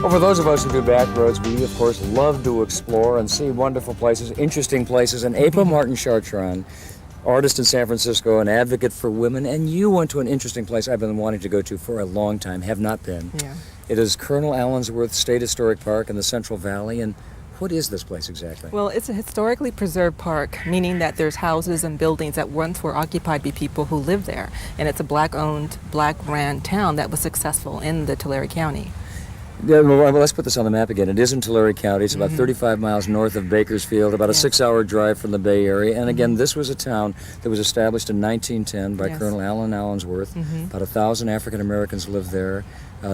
Well, for those of us who do backroads, we of course love to explore and see wonderful places, interesting places. And April Martin Chartrand, artist in San Francisco, an advocate for women, and you went to an interesting place I've been wanting to go to for a long time, have not been. Yeah. It is Colonel Allensworth State Historic Park in the Central Valley. And what is this place exactly? Well, it's a historically preserved park, meaning that there's houses and buildings that once were occupied by people who lived there. And it's a black-owned, black-ran town that was successful in the Tulare County. Yeah, well, let's put this on the map again. It is in Tulare County. It's about 35 miles north of Bakersfield, about a 6-hour drive from the Bay Area. And again, this was a town that was established in 1910 by Colonel Allen Allensworth. About 1,000 African Americans lived there,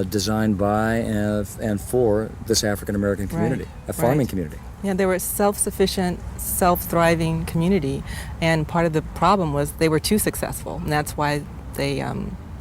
designed by and for this African American community, a farming community. Yeah, they were a self-sufficient, self-thriving community, and part of the problem was they were too successful, and that's why they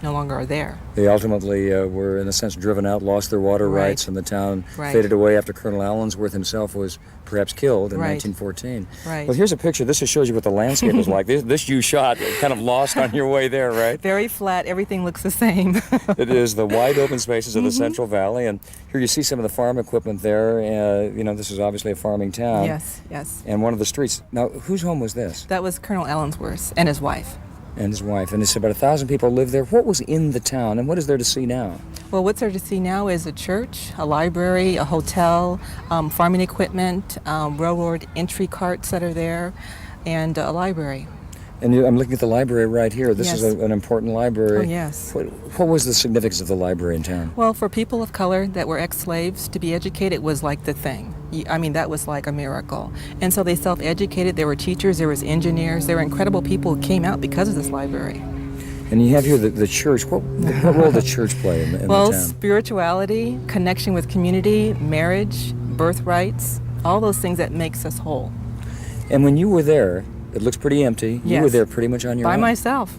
no longer are there. They ultimately were, in a sense, driven out, lost their water rights, and the town faded away after Colonel Allensworth himself was perhaps killed in 1914. Well, here's a picture. This just shows you what the landscape was like. This you shot, kind of lost on your way there, right? Very flat. Everything looks the same. It is the wide open spaces of the Central Valley, and here you see some of the farm equipment there. You know, this is obviously a farming town. Yes, yes. And one of the streets. Now, whose home was this? That was Colonel Allensworth and his wife. And his wife. And it's about 1,000 people live there. What was in the town, and what is there to see now? Well, what's there to see now is a church, a library, a hotel, farming equipment, railroad entry carts that are there, and a library. And I'm looking at the library right here. This is an important library. Oh, yes. What was the significance of the library in town? Well, for people of color that were ex-slaves to be educated was like the thing. I mean, that was like a miracle. And so they self-educated. There were teachers, there was engineers, there were incredible people who came out because of this library. And you have here the church. What role did the church play in the town? Well, spirituality, connection with community, marriage, birthrights, all those things that makes us whole. And when you were there, it looks pretty empty. You were there pretty much on your own. By myself.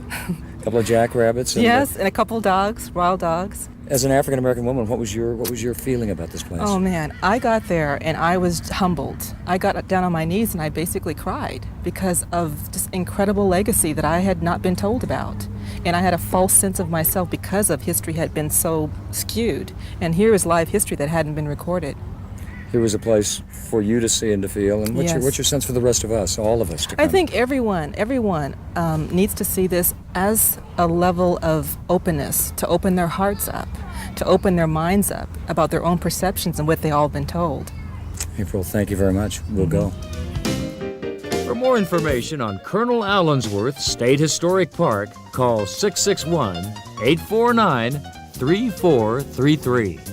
A couple of jackrabbits. And and a couple dogs, wild dogs. As an African American woman, what was your feeling about this place? Oh man, I got there and I was humbled. I got down on my knees and I basically cried because of this incredible legacy that I had not been told about. And I had a false sense of myself because of history had been so skewed. And here is live history that hadn't been recorded. Here was a place for you to see and to feel. And what's your sense for the rest of us, all of us, to come? I think everyone needs to see this as a level of openness, to open their hearts up, to open their minds up about their own perceptions and what they all been told. April, thank you very much. We'll go. For more information on Colonel Allensworth State Historic Park, call 661-849-3433.